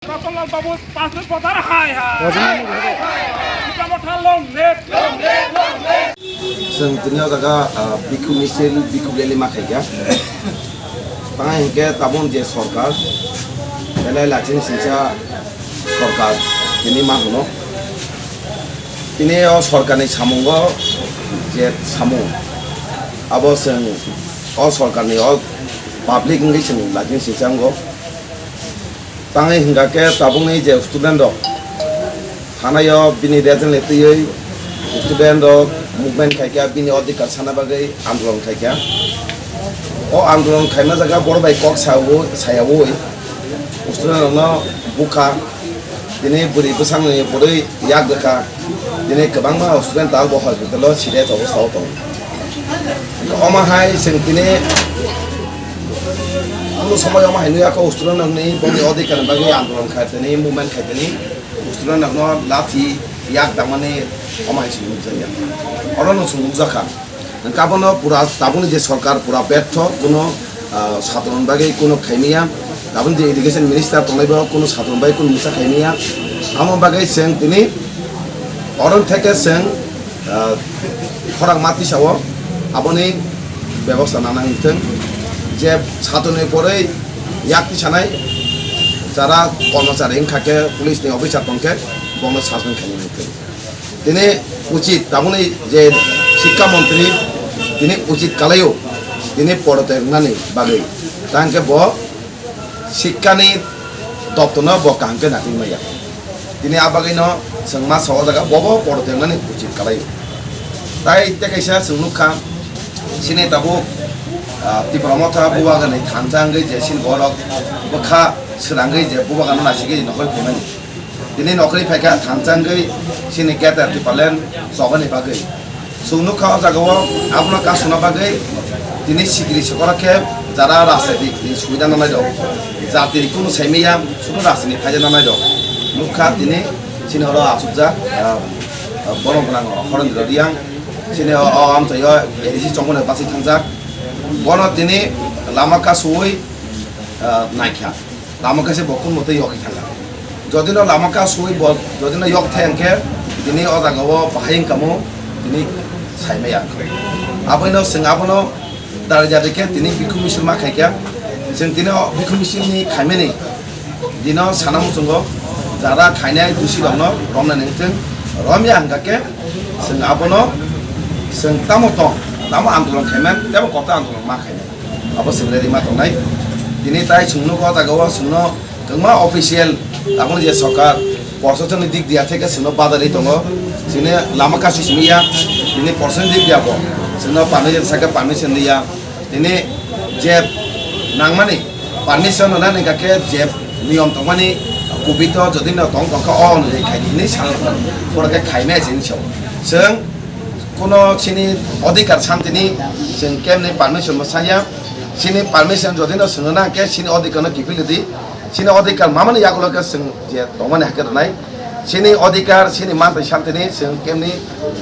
Ratanlal Babu pasal potar hai hai. Kita mau thalong net. Seng dunia jaga biku misil biku geli makai ya. Tangan hingga tabung je सरकार, belai lajin sinca सरकार ini mah no. Ini सरकार ni samungo je samung. Abo seng सरकार ni public ni seng lajin sinca ngo. Tangan hingga ke tabung ni je student dok. Thana yo bini Resignation Letter student dok movement खायका बिनि अधिकार साना बागै आन्दोलन खायका ओ आन्दोलन खायना जागा बर बाय कक सायावो स्टुडेन्ट न बुखा दिनै बुरि बसांनि बुरै याक देखा दिनै गोबां मा स्टुडेन्ट आल बहाल बिदल सिरियास अवस्थायाव दं अमाहाय जों दिनै कुनु समायाव माहाय नुयाखौ स्टुडेन्ट नि बनि अधिकार बागै आन्दोलन खायतनि मुभमेन्ट खायतनि स्टुडेन्ट न लाथि याक दामाने अमाहाय सुनु जाया अरनो सुनु जाखा काबनो पुरा ताबुनि जे सरकार पुरा व्यर्थ कुनो साधारण बागै कुनो खायमिया गाबोन जे एडुकेशन मिनिस्टार तंलायबो कुनो साधारण बागै कुनो मुसा खायमिया आमो बागै जों दिनै अरन थेके जों खरां माति साव आबनि व्यवस्था नानांथों जे साधुनि परै याकति सानाय যারা কর্মচারী থাকে পুলিশनि অফিসার তंखे বঙ্গ শাসন খাইनिथों दिनै उचित ताबुनि जे शिक्षा मंत्री दिनै उचित कालायो दिनै पढ़तेंनानि बागै तांके ब शिक्षानि दप्तरनो ब कांके नाकिमाया दिनै आबागैनो जों मा साव जागा बबो पढ़तेंनानि उचित कालायो ताई तेकाइसा सोंनुखा सिने ताबु Tipra Motha bubagan ni thanjanggai je sin borok bokha sranggai je bubagan nasigi nokoi phemani dini nokoi phaika thanjanggai sini keta tipalen sobani bagai sungnu kha jagawo apna ka suna bagai dini sikri sokorakhe jara rasadik ni suida nanai dok jati kuno saimiya suno rasini phaja nanai dok mukha dini sini holo asubja borong bonang horon rodiang sini am tayo edisi chongone pasi thangjak bono tini lama ka suoi naikha lama ka se bokun mote yoki thanga jodino lama ka suoi bol jodino yok thangke tini odagawo pahaing kamo tini saimeya abono singabono darjadike tini bikumisil ma khaikya sing tini bikumisil ni khaimeni dino sanamu sungo jara khainai dusi dongno romna ningthing romya hangake singabono sing tamoto Lama आन्दोलन खायमान तेबो कता आन्दोलन मा खायमान अब secretary मा तंनाय दिनै ताय सुंनो कता गवा सुंनो गंमा अफिशियल आबन जे सरकार प्रशासननि दिक दिया थेके सुंनो बादारि दंगो सिने लामा कासि सिमिया दिनै प्रशासन दिक दियाबो सुंनो पार्मिशन साके पार्मिशन दिया दिनै जे नांमानि पार्मिशन होनानै गाके जे नियम तंमानि कुबित जदि न तंग तंग अ नै खायनि सान फरके खायमे जिनिसो जों কোনো চিনি অধিকার শান্তিনি जों केमनि पार्मिशन बसाया सिनि पार्मिशन जदिनो सोंना के सिनि अधिकार गिफिलिदि सिनि अधिकार मामानि यागुलका जों जे दमानि हाकेरनाय सिनि अधिकार सिनि मानथाय शान्तिनि जों केमनि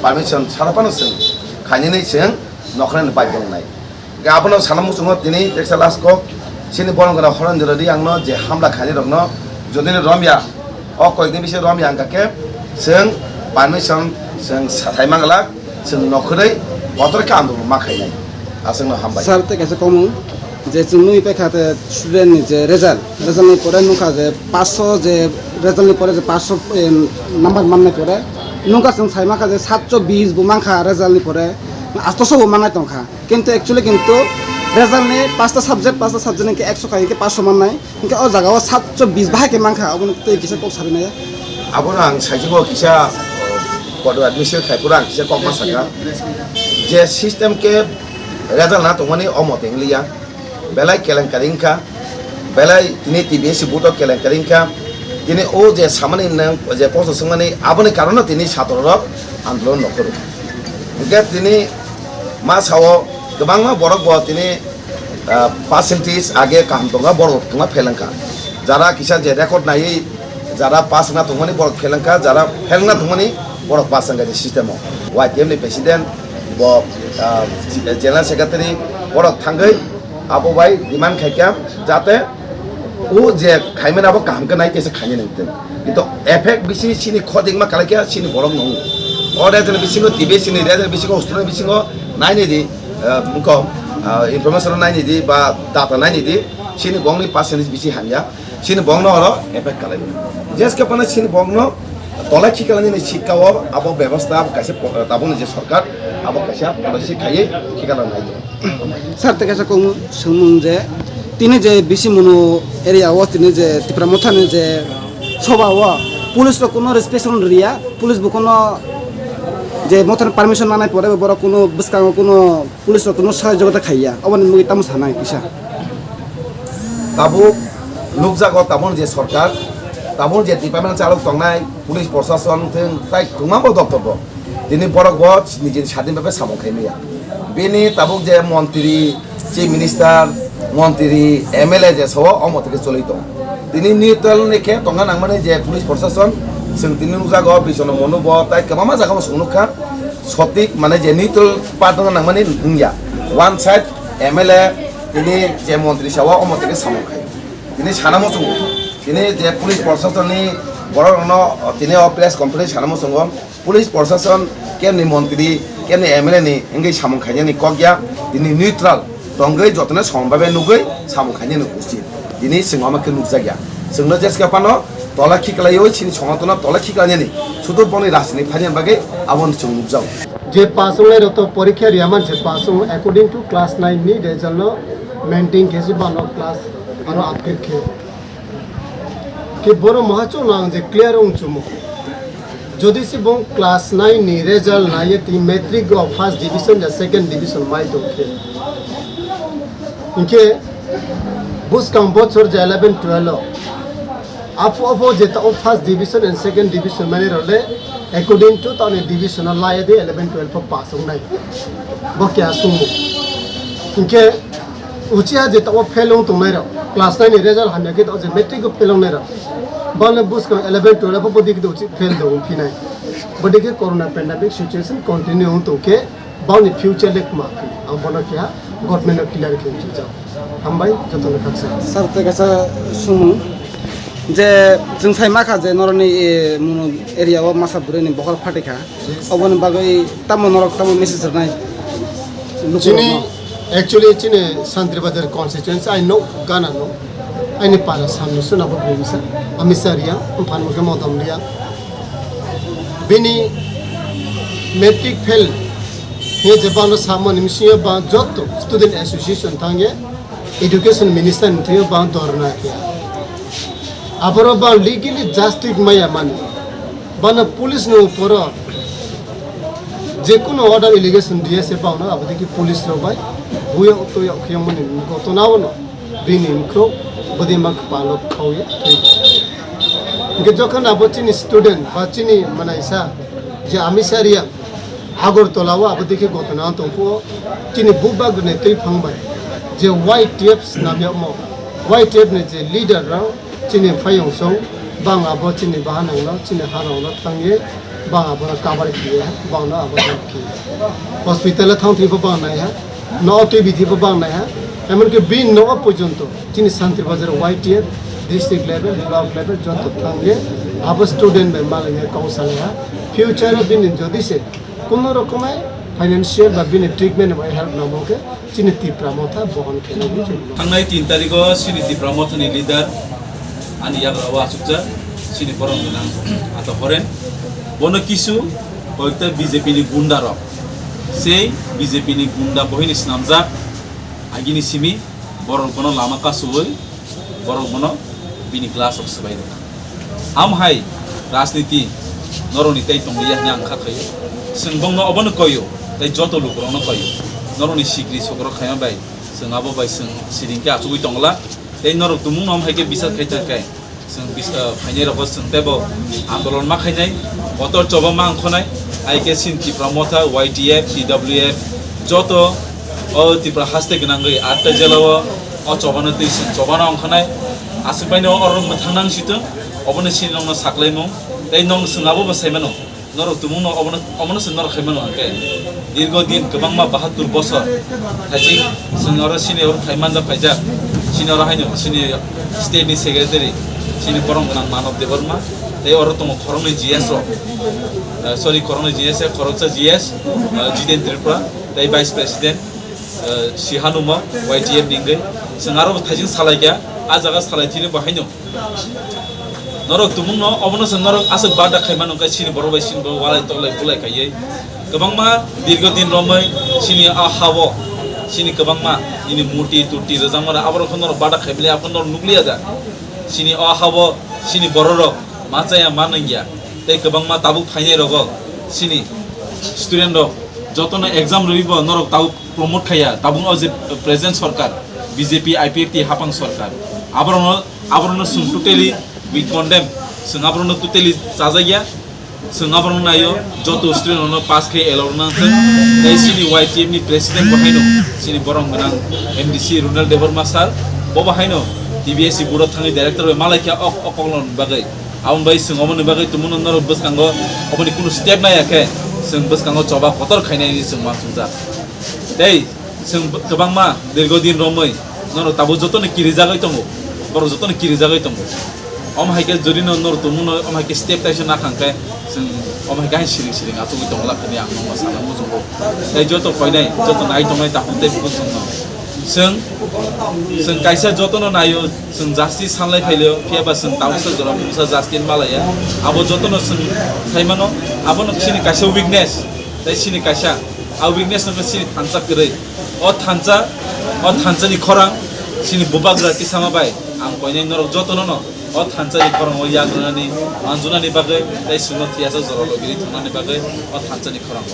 पार्मिशन सारापानो जों खायनि जों नखरानि बायदंनाय गाबोनो सानामु जों दिनै टेक्सालासको सिनि बरंगना हरनजरदि आंनो जे हामला खायनि दंनो जदिनो रमिया अ कयनि बिसे रमिया आंगाके जों पार्मिशन जों साथायमांगला जों नखरै अतरका आन्दोलन मा खायनाय आसंनो हामबाय सार ते कैसे कमु जे जोंनि पेखाते स्टुडेन्ट नि जे रिजल्टनि परे नुखा जे 500 जे रिजल्टनि परे जे 500 नाम्बार माननाय परे नुखा जों साइमाखा जे 720 बु मानखा रिजल्टनि परे 800 बु माननाय दंखा किन्तु एक्चुअली किन्तु रिजल्टनि 5टा सब्जेक्टनि के 100 खाय के 500 माननाय इनके अ जागाव 720 बाहाय के मानखा अबन ते किसे कक सारिनाय आबोनो आं साइजिको किसा पद एडमिशन खायपुरा किसे कक मासाका जे सिस्टम के रिजल्ट ना तंगनि अमते लिया बेलाय केलेंकारिंखा बेलाय तिनि टीबीएस बुतो केलेंकारिंखा तिनि ओ जे सामानि नंग जे पोस्ट संगनि आबनि कारण तिनि छात्रर आन्दोलन नखरो गे तिनि मा सावो गोबां मा बरक ब तिनि परसेंटेज आगे काम दंगा बरक दंगा फेलंका जारा किसा जे रेकर्ड नायै जारा पास ना तंगनि बरक फेलंका जारा फेलना तंगनि बरक पास संगा सिस्टेम वाइटिएम नि प्रेसिडेंट ब जनरल सेक्रेटारि बरक थांगै आबो बाय डिमान्ड खायका जाते ও যে খাইমেন আবার কামকে নাই কেসে খাইয়ে নিতেন কিন্তু এফেক্ট বেশি সিনি খদিংমা কালাইকে সিনি বরং নং অরেজন বিসিঙ্গো টিভি সিনি রেজন বিসিঙ্গো স্টুডেন্ট বিসিঙ্গো নাইনি দি মুখ ইনফরমেশন নাইনি দি বা ডাটা নাইনি দি সিনি বংনি পার্সেন্টেজ বেশি হামিয়া সিনি বংন হলো এফেক্ট কালাই জেসকে পানা সিনি বংন তলা খিকালানি শিক্ষাও আবো ব্যবস্থা কাছে তাবন যে সরকার আবো কাছে পলিসি খাইয়ে খিকালা নাই স্যার থেকে শুনুন যে তিনি যে বিসি মনু এরিয়াও তিনি যে ত্রিপুরা মথানি যে সভাও পুলিশর কোনো রেসপেকশন রিয়া পুলিশ কোনো যে মথান পারমিশন না নাই পরে বড় কোনো বুসকাং কোনো পুলিশর কোনো সহযোগিতা খাইয়া অবন মুই তামু সানাই কিসা তাবো লোকজাগত তাবন যে সরকার তাবন যে ডিপার্টমেন্ট চালক তংনাই পুলিশ প্রশাসন তাই তোমাবো দপ্তর তিনি বড় গছ নিজের স্বাধীনভাবে সামো খাইমিয়া বেনি তাবুক যে মন্ত্রী চিফ মিনিস্টার মন্ত্রী এমএলএ যে সব অমত থেকে চলিত তিনি নিউট্রাল নেখে তঙ্গা নাংমানে যে পুলিশ প্রশাসন जों তিনি নুজাগ বিছন মনোব তাই কেমা জায়গা সংরক্ষা সঠিক মানে যে নিউট্রাল পার্ট নাংমানে নুয়া ওয়ান সাইড এমএলএ তিনি যে মন্ত্রী সাওয়া অমত থেকে সামো খাই তিনি সানামো সঙ্গ তিনি যে পুলিশ প্রশাসননি বড় তিনি প্রেস কনফারেন্স সানামো সঙ্গ পুলিশ প্রশাসন কেমনি মন্ত্রী কেমনি এমএলএ নি এঙ্গै সামো খাইনি কগিয়া তিনি নিউট্রাল তঙ্গै যতনে সমভাবে নুগै সামো খাইনি উচিত তিনি सिङाव আমাকে নুকজাগিয়া जोंनो जेसका पानो तला खिकलायो सिनि समातना तला खिकलानि सुदु बनि राजनि फानियान बागे आबन जों नुकजाव जे पासंलाय रतो परीक्षा रियामान जे पासं अकॉर्डिंग टू क्लास 9 नि रिजल्ट मेंटेन केसि बानो क्लास आरो आफिर के बरो महचो नां जे क्लियर उं चुमु যদি সে বং ক্লাস 9 নি রেজাল্ট নাইয়ে তি মেট্রিক গো ফার্স্ট ডিভিশন या সেকেন্ড ডিভিশন মাই দোকে ইনকে বুস কাম বছর যে 11 12 আপো যেটা first division and second division মানে রলে অ্যাকর্ডিং টু তানে ডিভিশন লাইয়ে দে 11 12 পাস নাই বকে আসুমু ইনকে উচিয়া যেটা ফেলং তোনাই র ক্লাস 9 নি রেজাল্ট হামে কে তো যে মেট্রিক গো ফেলং নাই র बाने बुस्क 11 12 बडी के उचित फेल दो फिनाय बडी के कोरोना पेंडेमिक सिचुएशन कंटिन्यू तो के बाउनी फ्यूचर लेक माफी हम बना क्या गवर्नमेंट क्लियर के जाओ हम भाई जतन खक्सा सर ते कसा सुनु जे जों साइ माखा जे नरनि एरिया व मासा बुरेनि बखल फाटिखा अबन बागै ताम नरक ताम मेसेज नाय चिनी एक्चुअली चिने शांति बाजार कॉन्स्टिट्यूएंसी आई नो गाना नो आइनि पारा सामने सुनाबो बेबिसा अमिसारिया उफान मुके मदमरिया बिनी मैट्रिक फेल हे जबानो सामन मिसियो बा जतो स्टूडेंट एसोसिएशन थांगे एजुकेशन मिनिस्टर थियो बा दरना के आबरो बा लीगली जस्टिस माया मान बना पुलिस नो ऊपर जे कोनो ऑर्डर एलिगेशन दिए से पाउन अब देखि पुलिस रो भाई बुयो तो यमन गतो नावनो बिनी मखो बदे मक पालो खाउया के जखन अब चिनी स्टूडेंट बा चिनी मनाइसा जे आमिसारिया आगरतलाव अब देखि गतना तंफो चिनी बुबाग ने तै फंबाय जे वाइट टेप्स नामिया म वाइट टेप ने जे लीडर राव चिनी फायं सौ बांग अब चिनी बाहानांग चिनी हारांग थांगे बांग अब काबार किया बांग अब की हॉस्पिटल थांथि बांनाय है न टीबी बांग है एमन के बी नो पर्यंत चिनी शांति बाजार white tape district level block level जत थांगे अब स्टूडेंट में मालगे कौशल है फ्यूचर बिन जदि से कोनो रकमे फाइनेंशियल बा बिन ट्रीटमेंट में हेल्प नामो के चिनी तिप्रा मथा बहन खेले थांनाय 3 तारिख चिनी तिप्रा मथानि लिडार आनि याग्रावा आसुकजा चिनी परम गोनां आतो हरेन बनो किसु हयतो बीजेपी नि गुंडा रक सेई बीजेपी नि गुंडा बहिनि नामजा आगिनि सिमी बरक बनो लामा कासुवै बरक बनो बिनि क्लास अफ सबाय हम हाय राजनीति नरनि तै तंलिया नि आंखा खयो जों बंनो अबनो कयो तै जतो लुकरनो कयो नरनि सिग्रि सगर खाया बाय जों आबो बाय जों सिरिंके आचुगै तंगला तै नरक तुमुं नाम हायके बिसार खायता खाय जों बिसा फाइनाय रब जों तेबो आंदोलन मा खायनाय बतर चबा मा आंखनाय आइके सिन तिप्रा मथा वाइटिएफ टीडब्ल्यूएफ जतो ओ तिप्रा हास्ते गनांगै आटता जेलाव अ चबानो दैसिन चबानो अंखनाय आसुबायनो अरम थांनां सितो अबनो सिनंनो साखलायमो तै नं सोंगाबो बसायमानो नर तुमुनो अबनो सों नर खायमानो आके दीर्घ दिन गोबां मा 72 बছर थाजि जों आरो सिनियर खायमान जा Faiza sini orang haino sini state ni secretary sini korong kenang Manov Devarma tei oro tomo korong ni GS ro sorry korong ni GS ya koroksa GS Jiden Tripura tei vice president Sihanuma YTF ningai sengaro thajin salaiya ajaga salaitini bahaino norok tumung no obono seng norok asuk bada khaiman ongkai sini borobai sini bo walai toklai pulai kaiye kebangma dirgodin romai sini ahawo sini kebangma ini muti tuti rezamara abro khonor bada khaibile apnor nuklia da sini ahawo sini bororo macaya manangya tei kebangma tabuk thainai rogo sini student ro jotono exam roibo norok tabuk promote khaya tabung o je present sarkar BJP IPFT hapang sarkar abrono sum totally we condemn sengabrono totally sajaya sengabrono nayo joto student ono pass khai elorna dai sini YTM ni president bahaino sini borong ganang MDC Runal Devarma sir bo bahaino TBSC buro thangi director malaikia okolon bagai aun bai sengomoni bagai tumun noro buskango oboni kunu step na yake seng buskango choba kotor khainai ni sengma chungja dai seng kebangma dirgodin romoi noro tabo joto ni kiri jagai tongo boro joto ni kiri jagai tongo om haike jori no nor tumuno om haike step taisho na khangkai seng om haike siring atu tongla khani ang no masala mo jumbo dai joto koinai joto nai tongai ta hunte bukun songno seng kaisa joto no nayo seng jasti sanlai phaileo phiaba seng tausa jora musa jastin malaya abo joto no seng thaimano abo no sini kaisa weakness dai sini kaisa a weakness no sini thansa krai o thansa ni khorang sini bobagra ti sama bai ang koinai norok joto no o thansa ni khorang o yagrani anjuna ni bagai dai suno thiasa jora logiri thana ni bagai o thansa ni khorang